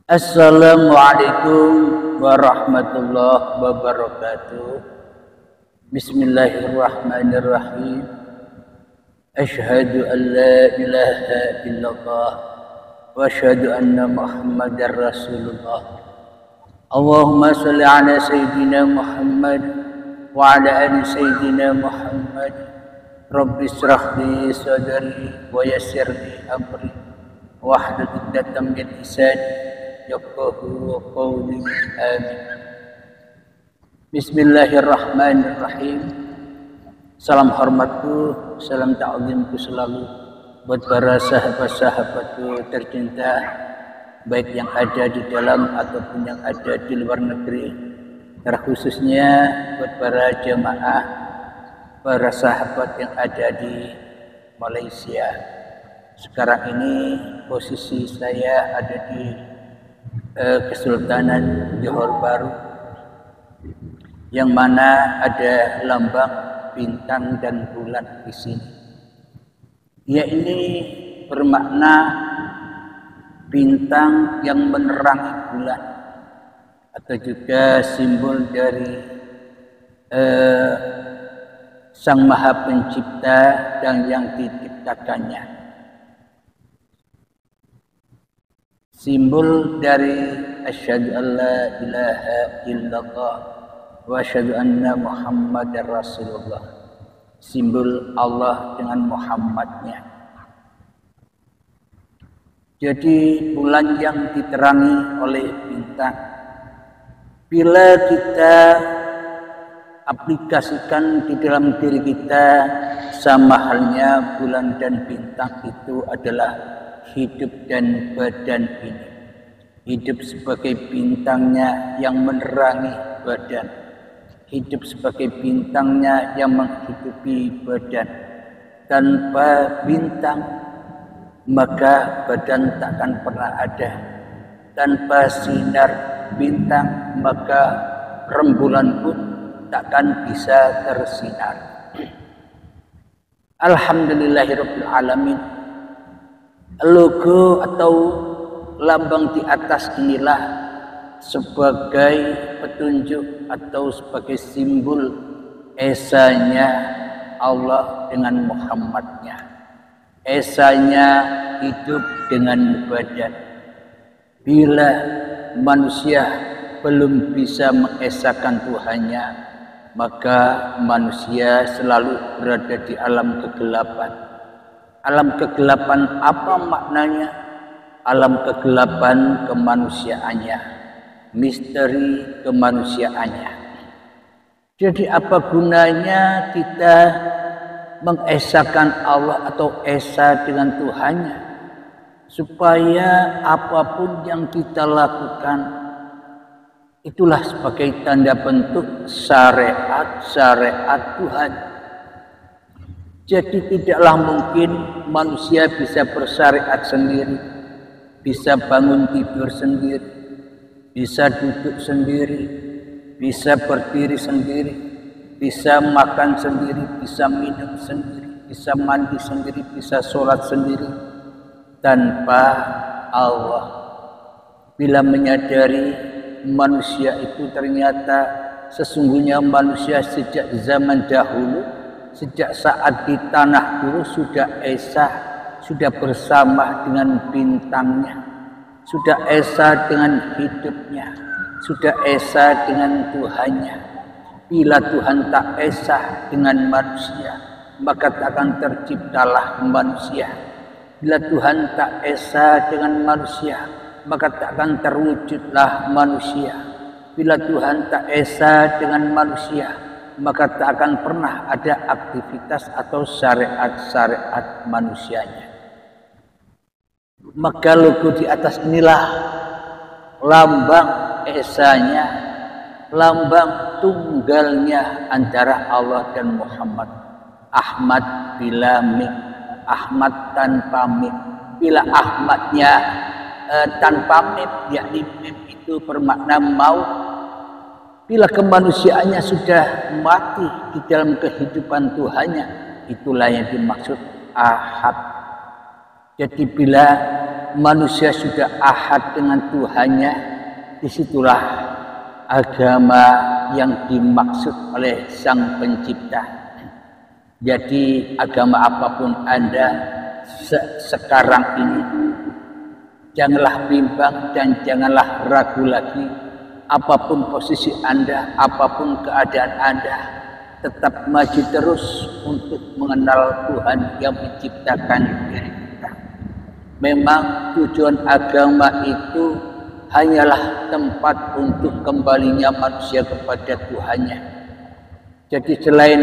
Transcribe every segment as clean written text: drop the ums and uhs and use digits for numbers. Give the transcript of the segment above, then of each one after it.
Assalamualaikum warahmatullahi wabarakatuh. Bismillahirrahmanirrahim. Asyhadu an la ilaha illallah wa asyhadu anna Muhammadar Rasulullah. Allahumma shalli ala sayyidina Muhammad wa ala ali sayyidina Muhammad. Rabbi shrah li sadri wa yassir li amri wahlul 'uqdatam min lisani yafqahu qawli. Amin. Bismillahirrahmanirrahim. Salam hormatku, salam ta'zimku selalu buat para sahabat-sahabatku tercinta, baik yang ada di dalam ataupun yang ada di luar negeri, terkhususnya buat para jemaah, para sahabat yang ada di Malaysia. Sekarang ini posisi saya ada di Kesultanan Johor Bahru, yang mana ada lambang bintang dan bulan di sini. Ya, ini bermakna bintang yang menerangi bulan, atau juga simbol dari Sang Maha Pencipta dan yang diciptakannya. Simbol dari asyhadu an la ilaha illallah wa asyhadu anna Muhammadar Rasulullah. Simbol Allah dengan Muhammadnya. Jadi bulan yang diterangi oleh bintang. Bila kita aplikasikan di dalam diri kita, sama halnya bulan dan bintang itu adalah hidup dan badan ini. Hidup sebagai bintangnya yang menerangi badan. Hidup sebagai bintangnya yang menghidupi badan. Tanpa bintang, maka badan takkan pernah ada. Tanpa sinar bintang, maka rembulan pun takkan bisa tersinar. Alhamdulillahirabbil alamin. Logo atau lambang di atas inilah sebagai petunjuk atau sebagai simbol esanya Allah dengan Muhammadnya. Esanya hidup dengan badan. Bila manusia belum bisa mengesahkan Tuhannya, maka manusia selalu berada di alam kegelapan. Alam kegelapan apa maknanya? Alam kegelapan kemanusiaannya, misteri kemanusiaannya. Jadi apa gunanya kita mengesahkan Allah atau esa dengan Tuhannya? Supaya apapun yang kita lakukan, itulah sebagai tanda bentuk syariat Tuhan. Jadi tidaklah mungkin manusia bisa bersyariat sendiri, bisa bangun tidur sendiri, bisa duduk sendiri, bisa berdiri sendiri, bisa makan sendiri, bisa minum sendiri, bisa mandi sendiri, bisa sholat sendiri tanpa Allah. Bila menyadari manusia itu ternyata sesungguhnya manusia sejak zaman dahulu, sejak saat di tanah dulu sudah esa, sudah bersama dengan bintangnya, sudah esa dengan hidupnya, sudah esa dengan Tuhannya. Bila Tuhan tak esa dengan manusia, maka takkan terciptalah manusia. Bila Tuhan tak esa dengan manusia, maka takkan terwujudlah manusia. Bila Tuhan tak esa dengan manusia, maka tak akan pernah ada aktivitas atau syariat-syariat manusianya. Maka logo di atas inilah lambang esanya lambang tunggalnya antara Allah dan Muhammad. Ahmad bila mim, Ahmad tanpa mim. Bila Ahmadnya tanpa mim, yakni mim itu bermakna maut. Bila kemanusiaannya sudah mati di dalam kehidupan Tuhannya, itulah yang dimaksud ahad. Jadi bila manusia sudah ahad dengan Tuhannya, disitulah agama yang dimaksud oleh Sang Pencipta. Jadi agama apapun Anda sekarang ini, janganlah bimbang dan janganlah ragu lagi. Apapun posisi Anda, apapun keadaan Anda, tetap maju terus untuk mengenal Tuhan yang menciptakan diri kita. Memang tujuan agama itu hanyalah tempat untuk kembalinya manusia kepada Tuhannya. Jadi selain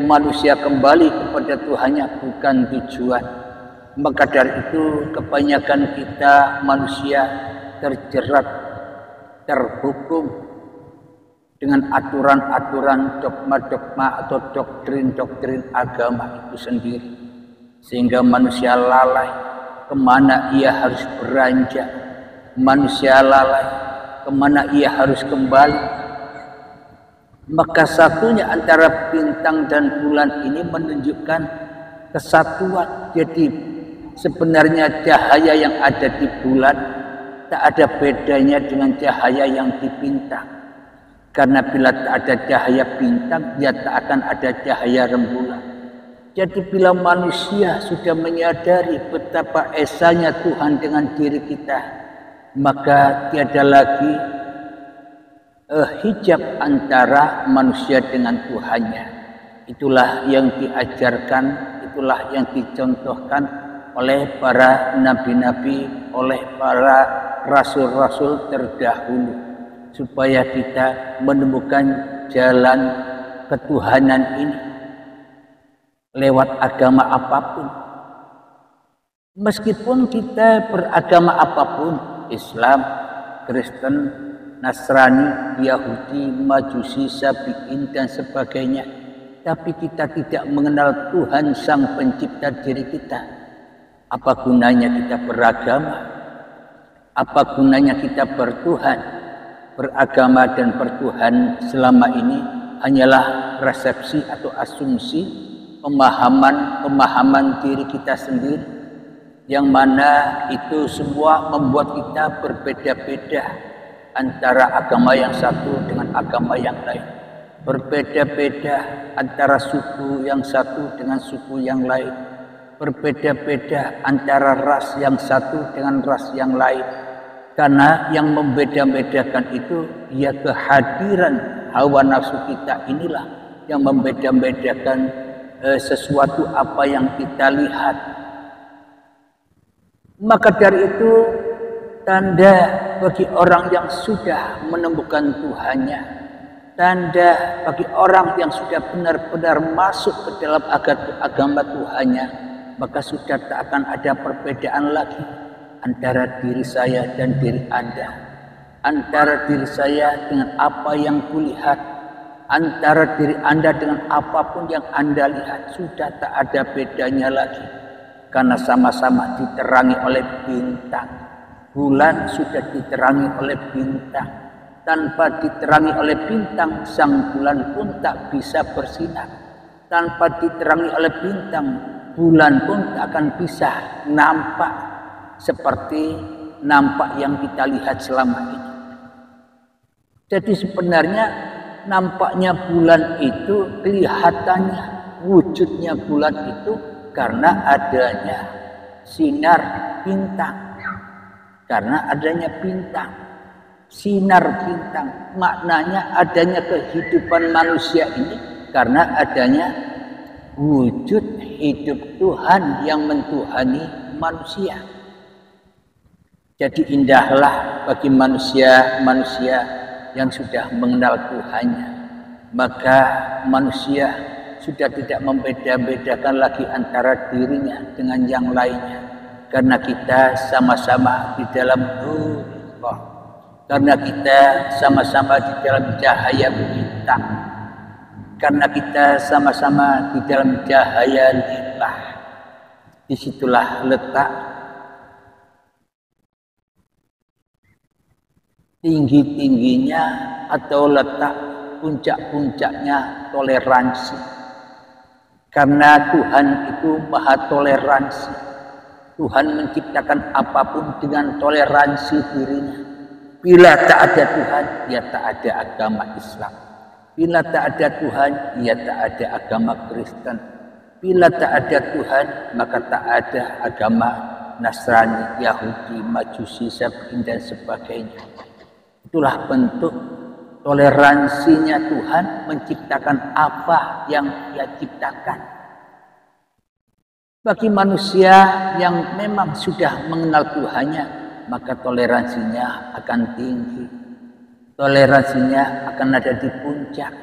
manusia kembali kepada Tuhannya bukan tujuan. Maka dari itu kebanyakan kita manusia terjerat, terhukum dengan aturan-aturan dogma-dogma atau doktrin-doktrin agama itu sendiri, sehingga manusia lalai kemana ia harus beranjak, manusia lalai kemana ia harus kembali. Maka satunya antara bintang dan bulan ini menunjukkan kesatuan. Jadi sebenarnya cahaya yang ada di bulan tak ada bedanya dengan cahaya yang di bintang. Karena bila tak ada cahaya bintang, dia tak akan ada cahaya rembulan. Jadi bila manusia sudah menyadari betapa esanya Tuhan dengan diri kita, maka tiada lagi hijab antara manusia dengan Tuhannya. Itulah yang diajarkan, itulah yang dicontohkan oleh para nabi-nabi, oleh para rasul-rasul terdahulu, supaya kita menemukan jalan ketuhanan ini lewat agama apapun. Meskipun kita beragama apapun, Islam, Kristen, Nasrani, Yahudi, Majusi, Sabi'in dan sebagainya, tapi kita tidak mengenal Tuhan Sang Pencipta diri kita, apa gunanya kita beragama? Apa gunanya kita bertuhan? Beragama dan bertuhan selama ini hanyalah persepsi atau asumsi, pemahaman diri kita sendiri, yang mana itu semua membuat kita berbeda-beda antara agama yang satu dengan agama yang lain, berbeda-beda antara suku yang satu dengan suku yang lain, berbeda-beda antara ras yang satu dengan ras yang lain. Karena yang membeda-bedakan itu ya kehadiran hawa nafsu kita inilah yang membeda-bedakan sesuatu apa yang kita lihat. Maka dari itu tanda bagi orang yang sudah menemukan Tuhannya, tanda bagi orang yang sudah benar-benar masuk ke dalam agama Tuhannya, maka sudah tak akan ada perbedaan lagi antara diri saya dan diri Anda, antara diri saya dengan apa yang kulihat, antara diri Anda dengan apapun yang Anda lihat, sudah tak ada bedanya lagi, karena sama-sama diterangi oleh bintang. Bulan sudah diterangi oleh bintang. Tanpa diterangi oleh bintang, sang bulan pun tak bisa bersinar. Tanpa diterangi oleh bintang, bulan pun tak akan bisa nampak seperti nampak yang kita lihat selama ini. Jadi sebenarnya nampaknya bulan itu, kelihatannya wujudnya bulan itu karena adanya sinar bintang. Karena adanya bintang, sinar bintang, maknanya adanya kehidupan manusia ini karena adanya wujud hidup Tuhan yang mentuhani manusia. Jadi indahlah bagi manusia-manusia yang sudah mengenal Tuhannya. Maka manusia sudah tidak membeda-bedakan lagi antara dirinya dengan yang lainnya. Karena kita sama-sama di dalam Allah. karena kita sama-sama di dalam cahaya bintang, karena kita sama-sama di dalam cahaya lillah. Disitulah letak tinggi-tingginya atau letak puncak-puncaknya toleransi. Karena Tuhan itu maha toleransi. Tuhan menciptakan apapun dengan toleransi dirinya. Bila tak ada Tuhan, ya tak ada agama Islam. Bila tak ada Tuhan, ya tak ada agama Kristen. Bila tak ada Tuhan, maka tak ada agama Nasrani, Yahudi, Majusi, Sabiin dan sebagainya. Itulah bentuk toleransinya Tuhan menciptakan apa yang Dia ciptakan. Bagi manusia yang memang sudah mengenal Tuhannya, maka toleransinya akan tinggi. Toleransinya akan ada di puncak.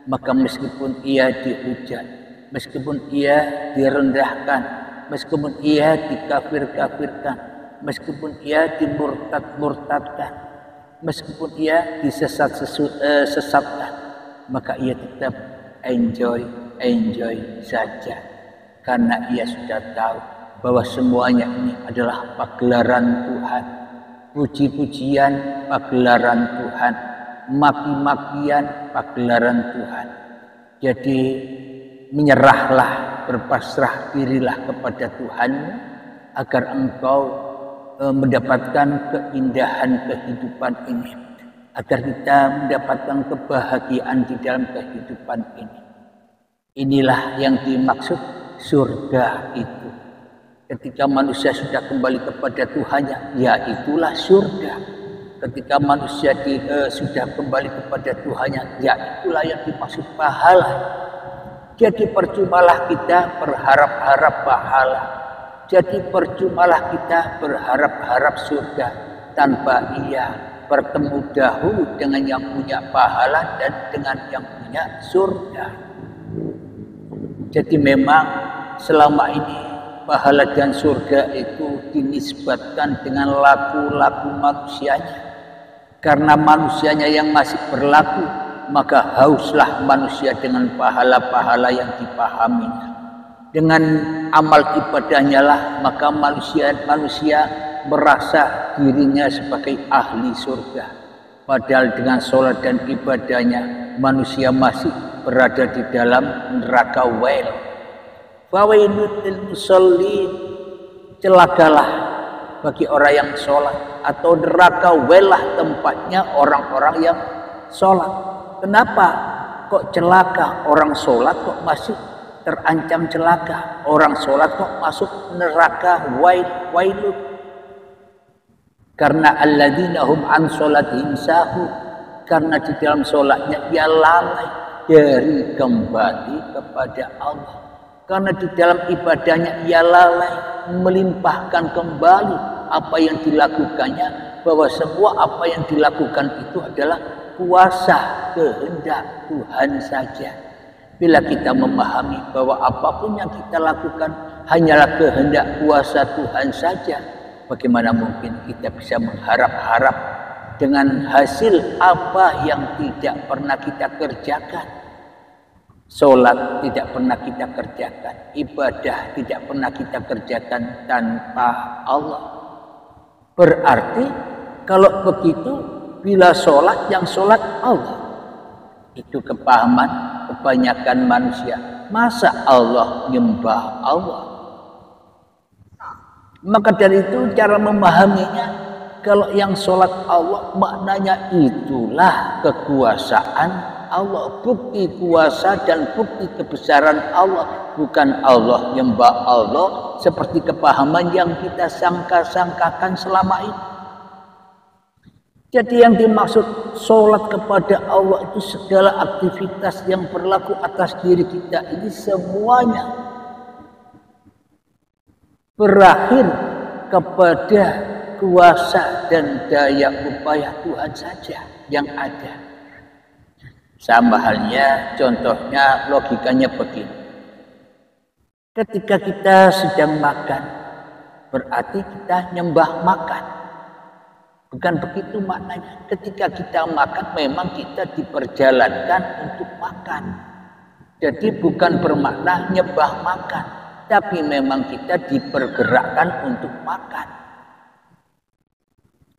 Maka meskipun ia dihujat, meskipun ia direndahkan, meskipun ia dikafir-kafirkan, meskipun ia dimurtad-murtadkan, meskipun ia disesatkan, maka ia tetap enjoy saja. Karena ia sudah tahu bahwa semuanya ini adalah pagelaran Tuhan. Puji-pujian pagelaran Tuhan, maki-makian pagelaran Tuhan. Jadi menyerahlah, berpasrah dirilah kepada Tuhanmu agar engkau mendapatkan keindahan kehidupan ini, agar kita mendapatkan kebahagiaan di dalam kehidupan ini. Inilah yang dimaksud surga itu. Ketika manusia sudah kembali kepada Tuhannya, ya itulah surga. Ketika manusia sudah kembali kepada Tuhannya, ya itulah yang dimaksud pahala. Jadi percumalah kita berharap-harap pahala. Jadi percumalah kita berharap-harap surga tanpa ia bertemu dahulu dengan yang punya pahala dan dengan yang punya surga. Jadi memang selama ini pahala dan surga itu dinisbatkan dengan laku-laku manusianya. Karena manusianya yang masih berlaku, maka hauslah manusia dengan pahala-pahala yang dipahaminya. Dengan amal ibadahnya lah, maka manusia merasa dirinya sebagai ahli surga. Padahal dengan sholat dan ibadahnya, manusia masih berada di dalam neraka wail. Fawailul lil musallin, celakalah bagi orang yang sholat, atau neraka welah tempatnya orang-orang yang sholat. Kenapa kok celaka? Orang sholat kok masih terancam celaka, orang sholat kok masuk neraka wailut. Karena alladzina hum an sholatihim sahun, karena di dalam sholatnya ia lalai dari kembali kepada Allah. Karena di dalam ibadahnya ia lalai melimpahkan kembali apa yang dilakukannya, bahwa semua apa yang dilakukan itu adalah kuasa kehendak Tuhan saja. Bila kita memahami bahwa apapun yang kita lakukan hanyalah kehendak kuasa Tuhan saja, bagaimana mungkin kita bisa mengharap-harap dengan hasil apa yang tidak pernah kita kerjakan? Sholat tidak pernah kita kerjakan, ibadah tidak pernah kita kerjakan tanpa Allah. Berarti kalau begitu, bila sholat yang sholat Allah, itu kepahaman kebanyakan manusia. Masa Allah nyembah Allah? Maka dari itu cara memahaminya, kalau yang sholat Allah maknanya itulah kekuasaan Allah, bukti kuasa dan bukti kebesaran Allah, bukan Allah nyembah Allah seperti kepahaman yang kita sangka-sangkakan selama ini. Jadi yang dimaksud sholat kepada Allah itu segala aktivitas yang berlaku atas diri kita ini semuanya berakhir kepada kuasa dan daya upaya Tuhan saja yang ada. Sama halnya, contohnya logikanya begini. Ketika kita sedang makan, berarti kita nyembah makan. Bukan begitu maknanya. Ketika kita makan memang kita diperjalankan untuk makan. Jadi bukan bermakna nyembah makan, tapi memang kita dipergerakkan untuk makan.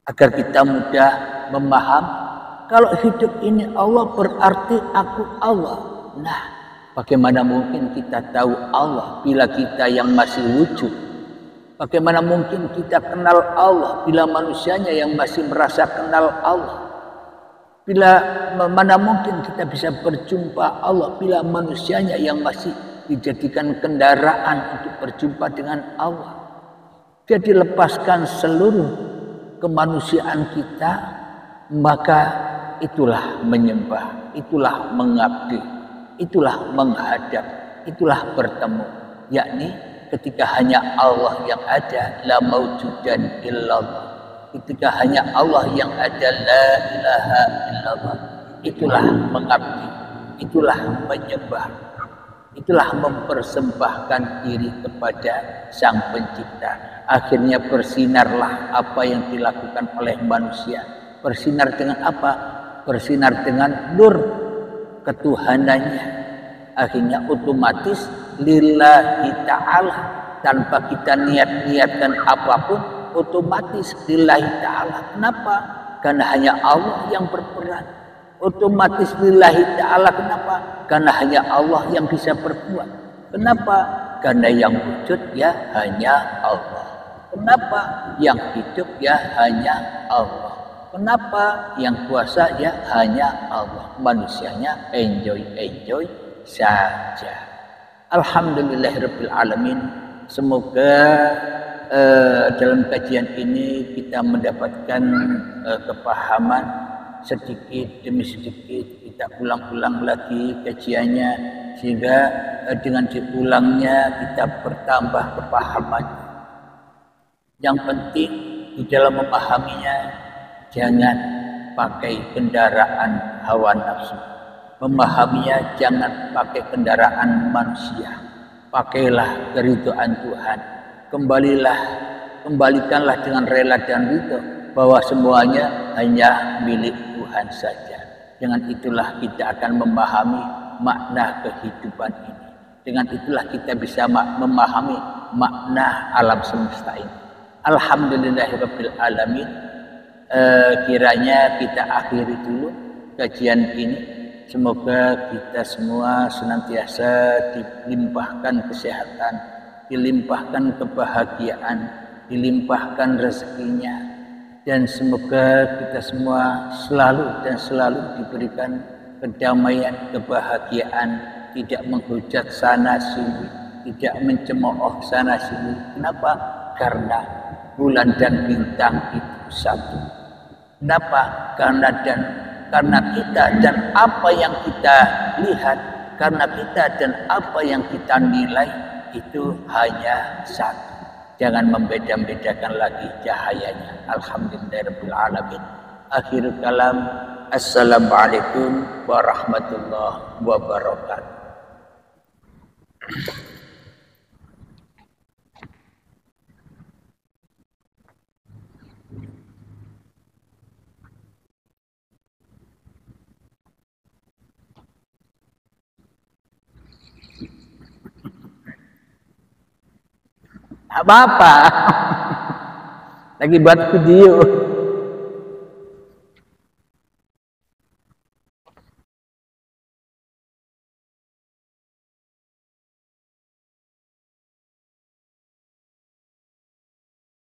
Agar kita mudah memahami, kalau hidup ini Allah berarti aku Allah. Nah, bagaimana mungkin kita tahu Allah bila kita yang masih wujud? Bagaimana mungkin kita kenal Allah bila manusianya yang masih merasa kenal Allah? Mana mungkin kita bisa berjumpa Allah bila manusianya yang masih dijadikan kendaraan untuk berjumpa dengan Allah. Jadi lepaskan seluruh kemanusiaan kita, maka itulah menyembah, itulah mengabdi, itulah menghadap, itulah bertemu, yakni ketika hanya Allah yang ada, la maujudan illallah. Ketika hanya Allah yang ada, la ilaha illallah. Itulah mengabdi, itulah menyembah, itulah mempersembahkan diri kepada Sang Pencipta. Akhirnya bersinarlah apa yang dilakukan oleh manusia. Bersinar dengan apa? Bersinar dengan nur ketuhanannya. Akhirnya otomatis lillahi ta'ala, tanpa kita niatkan apapun, otomatis lillahi ta'ala. Kenapa? Karena hanya Allah yang berperan. Otomatis lillahi ta'ala. Kenapa? Karena hanya Allah yang bisa berbuat. Kenapa? Karena yang wujud ya hanya Allah. Kenapa? Yang hidup ya hanya Allah. Kenapa? Yang kuasa ya hanya Allah. Manusianya enjoy saja. Alhamdulillahirabbil alamin. Semoga dalam kajian ini kita mendapatkan kepahaman sedikit demi sedikit. Kita ulang-ulang lagi kajiannya sehingga dengan diulangnya kita bertambah kepahaman. Yang penting di dalam memahaminya jangan pakai kendaraan hawa nafsu. Memahaminya jangan pakai kendaraan manusia. Pakailah keridhaan Tuhan. Kembalikanlah dengan rela dan ridho bahwa semuanya hanya milik Tuhan saja. Dengan itulah kita akan memahami makna kehidupan ini. Dengan itulah kita bisa memahami makna alam semesta ini. Alhamdulillahirabbil alamin. Kiranya kita akhiri dulu kajian ini. Semoga kita semua senantiasa dilimpahkan kesehatan, dilimpahkan kebahagiaan, dilimpahkan rezekinya, dan semoga kita semua selalu diberikan kedamaian, kebahagiaan, tidak menghujat sana sini, tidak mencemooh sana sini. Kenapa? Karena bulan dan bintang itu satu. Kenapa? Karena kita dan apa yang kita lihat, karena kita dan apa yang kita nilai itu hanya satu. Jangan membeda-bedakan lagi cahayanya. Alhamdulillahirabbil alamin. Akhirul kalam. Assalamualaikum warahmatullahi wabarakatuh. Apa-apa. Lagi buat video.